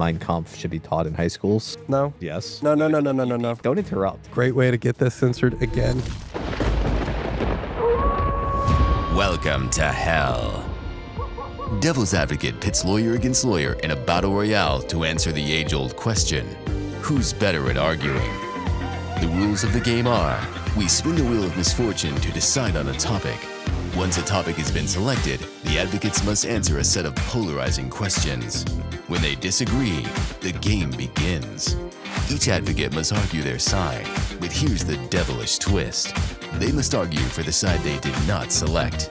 Mein Kampf should be taught in high schools? No. Yes. No. Don't interrupt. Great way to get this censored again. Welcome to hell. Devil's Advocate pits lawyer against lawyer in a battle royale to answer the age-old question, who's better at arguing? The rules of the game are, we spin the Wheel of Misfortune to decide on a topic. Once a topic has been selected, the advocates must answer a set of polarizing questions. When they disagree, the game begins. Each advocate must argue their side, but here's the devilish twist. They must argue for the side they did not select.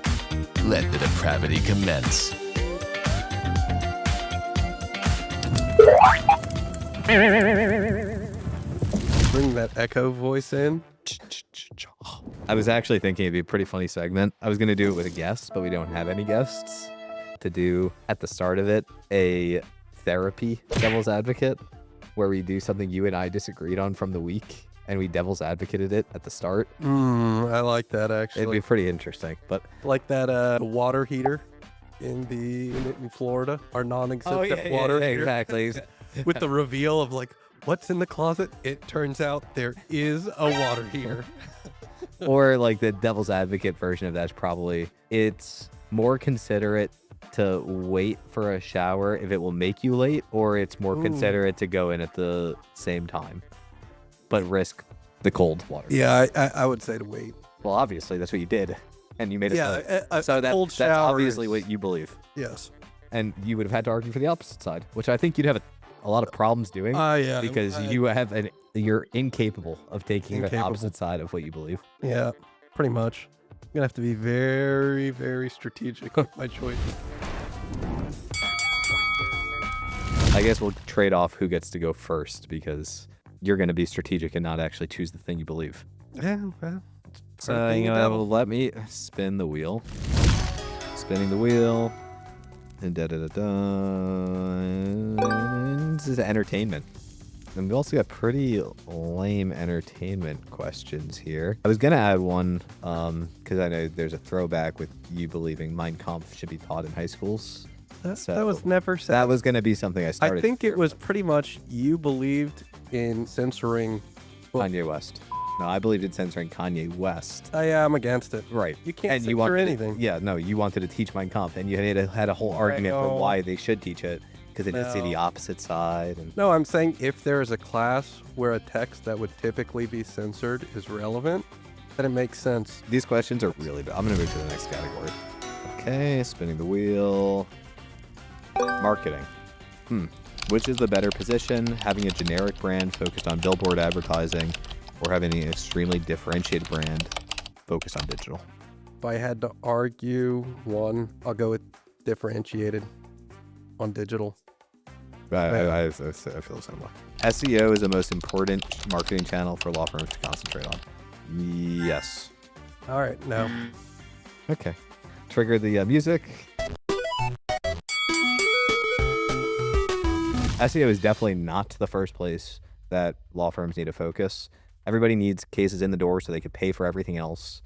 Let the depravity commence. Bring that echo voice in. I was actually thinking it'd be a pretty funny segment. I was going to do it with a guest, but we don't have any guests. To do, at the start of it, a therapy devil's advocate, where we do something you and I disagreed on from the week, and we devil's advocated it at the start. I like that, actually. It'd be pretty interesting, but... Like that water heater in Florida, our non-existent water heater. Exactly. With the reveal of like, what's in the closet? It turns out there is a water heater. Or like the devil's advocate version of that's probably, it's more considerate to wait for a shower if it will make you late, or it's more considerate to go in at the same time, but risk the cold water. Yeah, I would say to wait. Well, obviously that's what you did, and you made it. Yeah, so that's obviously what you believe. Yes. And you would have had to argue for the opposite side, which I think you'd have a lot of problems doing. Yeah. Because you're incapable of taking the opposite side of what you believe. Yeah, pretty much. I'm gonna have to be very, very strategic with my choice. I guess we'll trade off who gets to go first, because you're going to be strategic and not actually choose the thing you believe. Yeah, well. So, let me spin the wheel. Spinning the wheel. And This is entertainment. And we also got pretty lame entertainment questions here. I was going to add one, because I know there's a throwback with you believing Mein Kampf should be taught in high schools. That was never said. That was going to be something I started. I think it was pretty much you believed in censoring Kanye West. No, I believed in censoring Kanye West. I'm against it. Right. You can't censor anything. You wanted to teach Mein Kampf, and you had a whole argument for why they should teach it, because they didn't see the opposite side. No, I'm saying if there is a class where a text that would typically be censored is relevant, then it makes sense. These questions are really bad. I'm going to move to the next category. Okay, spinning the wheel. Marketing. Which is the better position, having a generic brand focused on billboard advertising, or having an extremely differentiated brand focused on digital? If I had to argue one, I'll go with differentiated on digital. I feel the same way. SEO is the most important marketing channel for law firms to concentrate on. Yes. All right, no. Okay. Trigger the music. SEO is definitely not the first place that law firms need to focus. Everybody needs cases in the door so they can pay for everything else.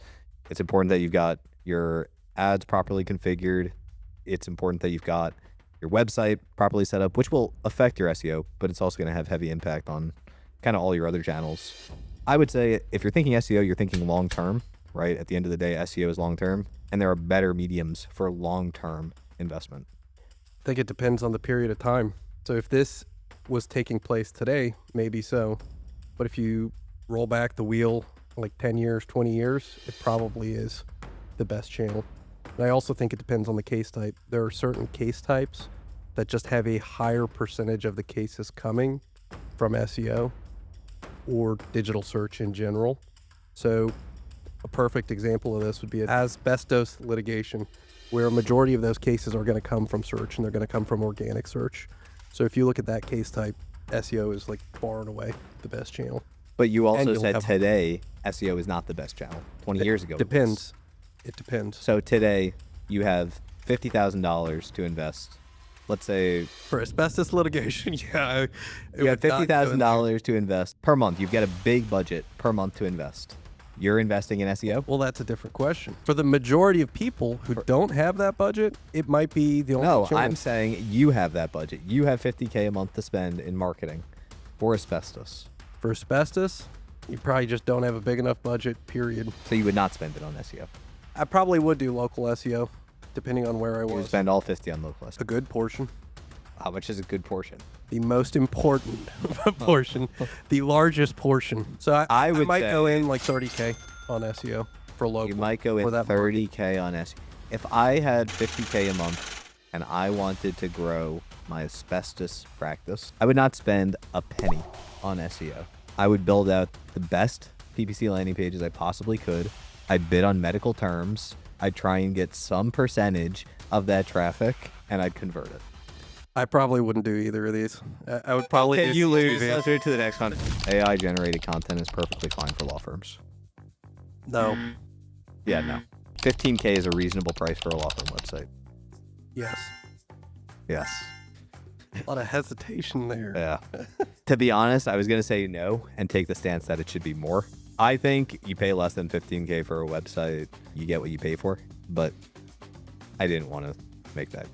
It's important that you've got your ads properly configured. It's important that you've got your website properly set up, which will affect your SEO, but it's also going to have heavy impact on kind of all your other channels. I would say if you're thinking SEO, you're thinking long-term, right? At the end of the day, SEO is long-term, and there are better mediums for long-term investment. I think it depends on the period of time. So if this was taking place today, maybe so. But if you roll back the wheel like 10 years, 20 years, it probably is the best channel. And I also think it depends on the case type. There are certain case types that just have a higher percentage of the cases coming from SEO or digital search in general. So a perfect example of this would be asbestos litigation, where a majority of those cases are going to come from search, and they're going to come from organic search. So if you look at that case type, SEO is like far and away the best channel. But you also said today SEO is not the best channel. 20 years ago. Depends. It depends. So today you have $50,000 to invest. Let's say for asbestos litigation, yeah. You have $50,000 to invest per month. You've got a big budget per month to invest. You're investing in SEO? Well, that's a different question. For the majority of people who don't have that budget, it might be the only No, chance. I'm saying you have that budget. You have $50K a month to spend in marketing for asbestos. For asbestos, you probably just don't have a big enough budget, period. So you would not spend it on SEO. I probably would do local SEO, depending on where I You would was. spend all 50 on local A SEO. good portion. How much is a good portion? The most important portion. The largest portion. So I would might say- go in like 30K on SEO for local. You might go in for that 30K on SEO. If I had 50K a month and I wanted to grow my asbestos practice, I would not spend a penny on SEO. I would build out the best PPC landing pages I possibly could. I'd bid on medical terms. I'd try and get some percentage of that traffic, and I'd convert it. I probably wouldn't do either of these. I would probably do You lose. Steve Let's move to the next one. AI-generated content is perfectly fine for law firms. No. Yeah, no. 15K is a reasonable price for a law firm website. Yes. Yes. A lot of hesitation there. Yeah. To be honest, I was going to say no and take the stance that it should be more. I think you pay less than 15K for a website, you get what you pay for. But I didn't want to make that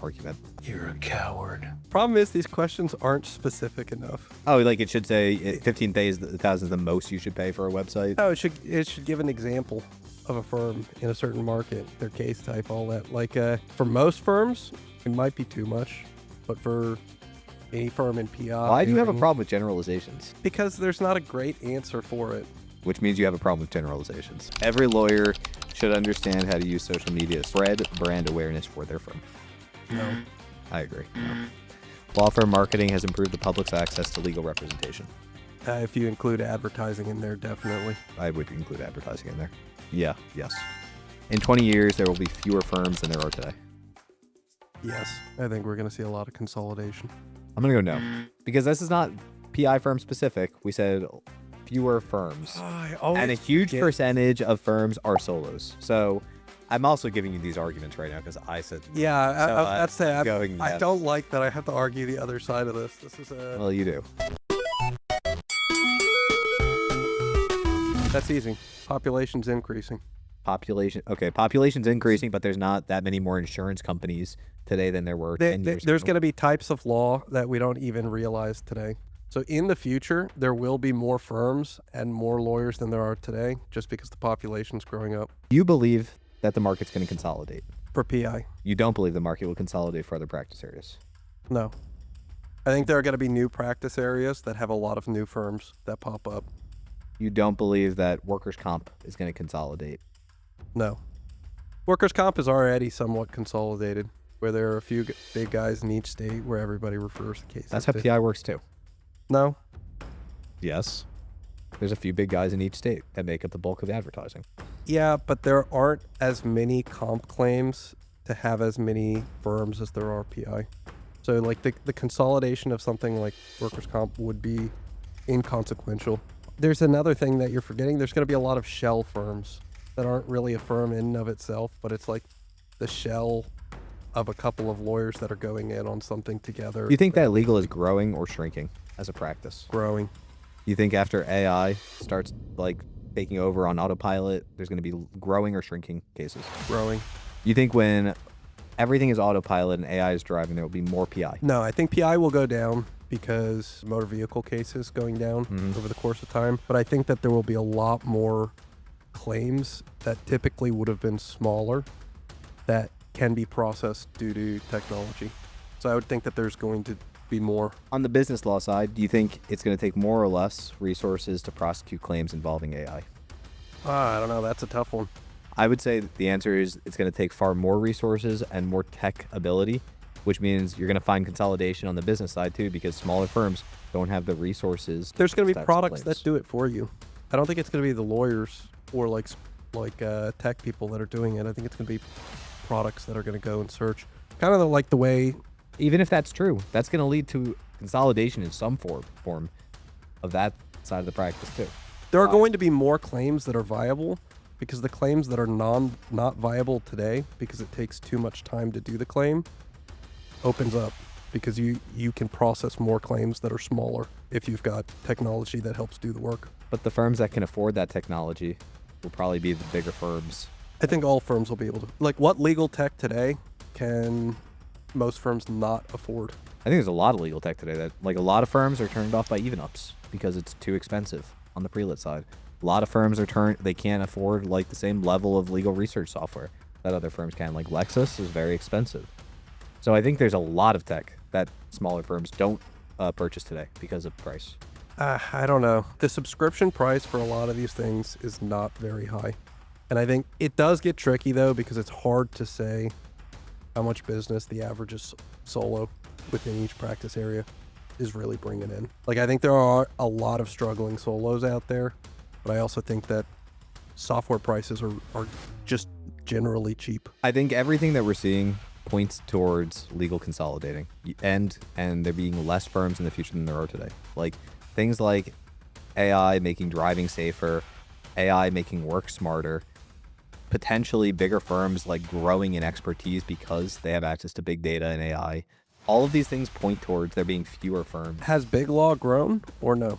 argument. You're a coward. Problem is, these questions aren't specific enough. Oh, like it should say 15,000 is the most you should pay for a website. No, it should give an example of a firm in a certain market, their case type, all that. Like for most firms, it might be too much, but for any firm in PI, Why do you have a problem with generalizations? Because there's not a great answer for it. Which means you have a problem with generalizations. Every lawyer should understand how to use social media to spread brand awareness for their firm. No. I agree. No. Law firm marketing has improved the public's access to legal representation. If you include advertising in there, definitely. I would include advertising in there. Yeah, yes. In 20 years, there will be fewer firms than there are today. Yes. I think we're going to see a lot of consolidation. I'm going to go no. Because this is not PI firm specific. We said fewer firms. And a huge percentage of firms are solos. So I'm also giving you these arguments right now because I said, Yeah, So, I'd say going I yes. don't like that I have to argue the other side of this. This is a... well, you do. That's easy. Population's increasing. Population's increasing, but there's not that many more insurance companies today than there were 10 years There's ago. going to be types of law that we don't even realize today. So in the future, there will be more firms and more lawyers than there are today, just because the population's growing up. You believe that the market's going to consolidate. For PI, You don't believe the market will consolidate for other practice areas. no. I think there are going to be new practice areas that have a lot of new firms that pop up. You don't believe that workers' comp is going to consolidate. No. Workers' comp is already somewhat consolidated, where there are a few big guys in each state where everybody refers the cases. That's how to. PI works too. No. Yes. There's a few big guys in each state that make up the bulk of the advertising. Yeah, but there aren't as many comp claims to have as many firms as there are PI. So like the consolidation of something like workers' comp would be inconsequential. There's another thing that you're forgetting. There's going to be a lot of shell firms that aren't really a firm in and of itself, but it's like the shell of a couple of lawyers that are going in on something together. Do you think that legal is growing or shrinking as a practice? Growing. You think after AI starts like taking over on autopilot, there's going to be growing or shrinking cases? Growing. You think when everything is autopilot and AI is driving, there will be more PI? No, I think PI will go down because motor vehicle cases going down over the course of time. But I think that there will be a lot more claims that typically would have been smaller that can be processed due to technology. So I would think that there's going to be more. On the business law side, do you think it's going to take more or less resources to prosecute claims involving AI? I don't know. That's a tough one. I would say the answer is it's going to take far more resources and more tech ability, which means you're going to find consolidation on the business side too, because smaller firms don't have the resources. There's going to be start products claims. that do it for you. I don't think it's going to be the lawyers or like tech people that are doing it. I think it's going to be products that are going to go and search. Kind of like the way. Even if that's true, that's going to lead to consolidation in some form of that side of the practice too. There are going to be more claims that are viable because the claims that are not viable today, because it takes too much time to do the claim, opens up because you can process more claims that are smaller if you've got technology that helps do the work. But the firms that can afford that technology will probably be the bigger firms. I think all firms will be able to. Like, what legal tech today can most firms not afford? I think there's a lot of legal tech today that, like, a lot of firms are turned off by even-ups because it's too expensive on the pre-lit side. A lot of firms they can't afford, like, the same level of legal research software that other firms can. Like, Lexis is very expensive. So I think there's a lot of tech that smaller firms don't purchase today because of price. I don't know. The subscription price for a lot of these things is not very high. And I think it does get tricky, though, because it's hard to say how much business the average solo within each practice area is really bringing in. Like, I think there are a lot of struggling solos out there, but I also think that software prices are just generally cheap. I think everything that we're seeing points towards legal consolidating and there being less firms in the future than there are today. Like, things like AI making driving safer, AI making work smarter, potentially bigger firms like growing in expertise because they have access to big data and AI. All of these things point towards there being fewer firms. Has Big Law grown or no?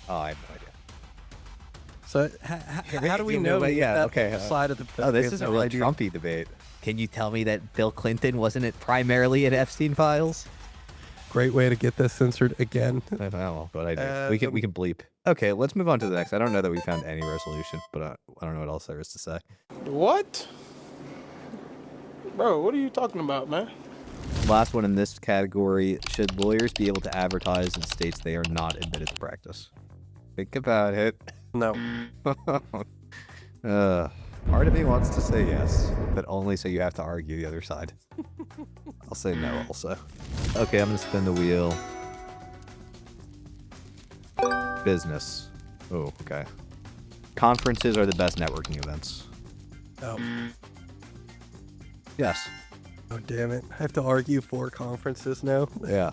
Oh, I have no idea. So how do we know that side of the... Oh, this we is have a no real idea. Trumpy debate. Can you tell me that Bill Clinton wasn't it primarily in Epstein files? Great way to get this censored again. I don't know, but I do. We can bleep. Okay, let's move on to the next. I don't know that we found any resolution, but I don't know what else there is to say. What? Bro, what are you talking about, man? Last one in this category: should lawyers be able to advertise in states they are not admitted to practice? Think about it. No. Part of me wants to say yes, but only so you have to argue the other side. I'll say no also. Okay, I'm gonna spin the wheel. Business. Oh, okay. Conferences are the best networking events. Oh. Yes. Oh, damn it. I have to argue for conferences now. Yeah.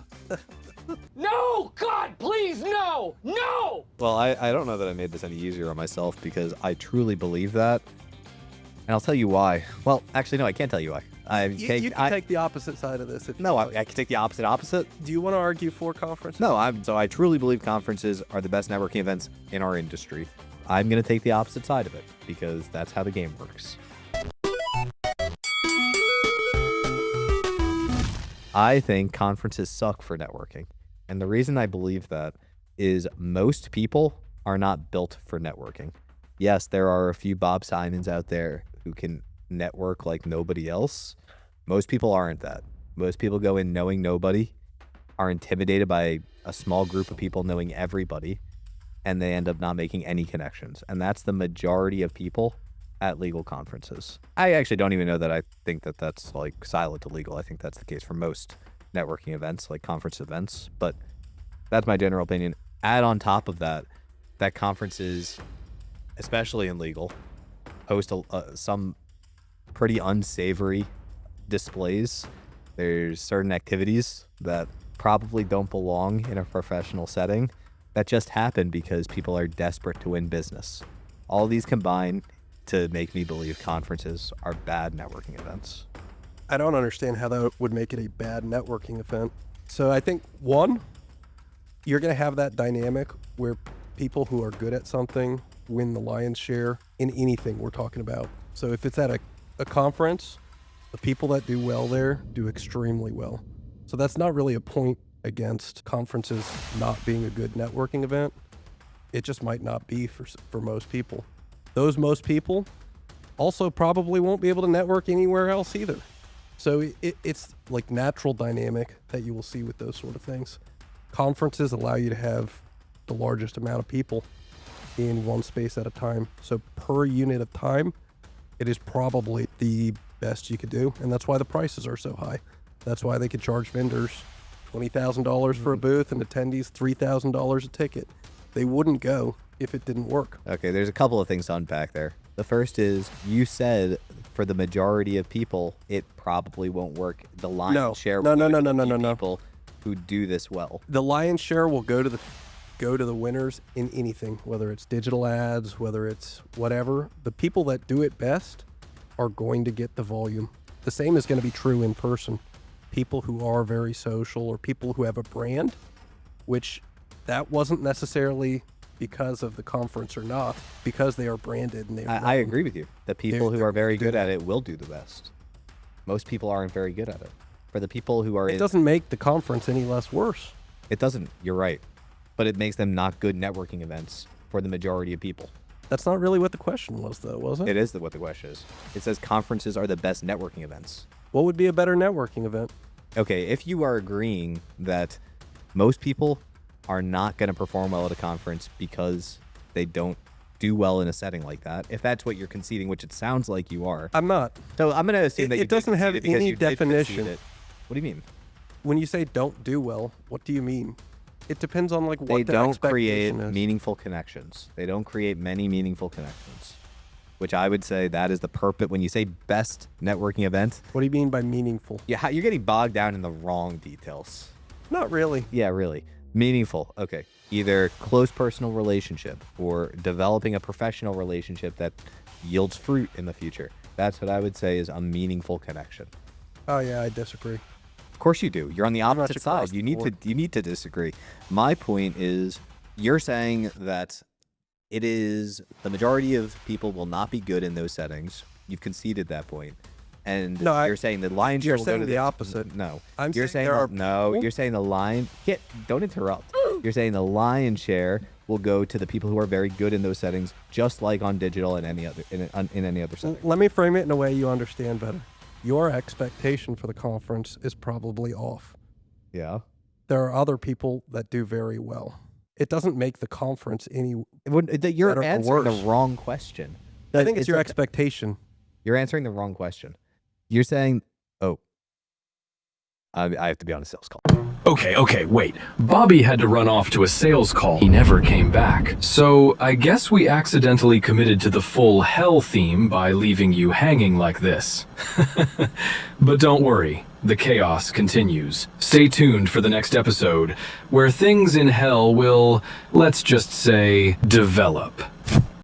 No! God, please, no! No! Well, I don't know that I made this any easier on myself because I truly believe that. And I'll tell you why. Well, actually, no, I can't tell you why. You can take the opposite side of this. If you No, like. I can take the opposite. Do you want to argue for conferences? No, I truly believe conferences are the best networking events in our industry. I'm going to take the opposite side of it because that's how the game works. I think conferences suck for networking. And the reason I believe that is most people are not built for networking. Yes, there are a few Bob Simons out there who can network like nobody else. Most people aren't that. Most people go in knowing nobody, are intimidated by a small group of people knowing everybody, and they end up not making any connections. And that's the majority of people at legal conferences. I actually don't even know that I think that that's like siloed to legal. I think that's the case for most networking events, like conference events, but that's my general opinion. Add on top of that, that conferences, especially in legal, host some pretty unsavory displays. There's certain activities that probably don't belong in a professional setting that just happen because people are desperate to win business. All these combine to make me believe conferences are bad networking events. I don't understand how that would make it a bad networking event. So I think, one, you're going to have that dynamic where people who are good at something win the lion's share in anything we're talking about. So if it's at a conference, the people that do well there do extremely well. So that's not really a point against conferences not being a good networking event. It just might not be for most people. Those most people also probably won't be able to network anywhere else either. So it's like natural dynamic that you will see with those sort of things. Conferences allow you to have the largest amount of people in one space at a time. So per unit of time, it is probably the best you could do. And that's why the prices are so high. That's why they could charge vendors $20,000 for a booth and attendees $3,000 a ticket. They wouldn't go if it didn't work. Okay, there's a couple of things to unpack there. The first is you said for the majority of people, it probably won't work. The lion's share No. people who do this well. The lion's share will go to the winners in anything, whether it's digital ads, whether it's whatever. The people that do it best are going to get the volume. The same is going to be true in person. People who are very social or people who have a brand, which that wasn't necessarily because of the conference or not, because they are branded and they. I agree with you. The people who are very good at it will do the best. Most people aren't very good at it. For the people who are, It doesn't make the conference any less worse. It doesn't. You're right, but it makes them not good networking events for the majority of people. That's not really what the question was, though, was it? It is what the question is. It says conferences are the best networking events. What would be a better networking event? Okay, if you are agreeing that most people are not going to perform well at a conference because they don't do well in a setting like that, if that's what you're conceding, which it sounds like you are. I'm not. So I'm going to assume that you It doesn't have concede it because any you did concede definition. it. What do you mean? When you say don't do well, what do you mean? It depends on like what They the don't create expectation is. meaningful connections. They don't create many meaningful connections, which I would say that is the purpose. When you say best networking event, What do you mean by meaningful? you're getting bogged down in the wrong details. Not really. Yeah, really. Meaningful. Okay. Either close personal relationship or developing a professional relationship that yields fruit in the future. That's what I would say is a meaningful connection. Oh yeah, I disagree. Of course you do. You're on the opposite across side. the You need to disagree. My point is you're saying that it is the majority of people will not be good in those settings. You've conceded that point. And No, you're saying the lion's share you're will go saying to the opposite. No. I'm you're saying saying there are no, people- you're saying the lion don't interrupt. You're saying the lion's share will go to the people who are very good in those settings, just like on digital and any other in any other setting. Let me frame it in a way you understand better. Your expectation for the conference is probably off. Yeah. There are other people that do very well. It doesn't make the conference any. You're Better or answering the worse. wrong question. I think it's your a- expectation. You're answering the wrong question. You're saying, oh, I have to be on a sales call. Okay, wait. Bobby had to run off to a sales call. He never came back. So I guess we accidentally committed to the full hell theme by leaving you hanging like this. But don't worry, the chaos continues. Stay tuned for the next episode, where things in hell will, let's just say, develop.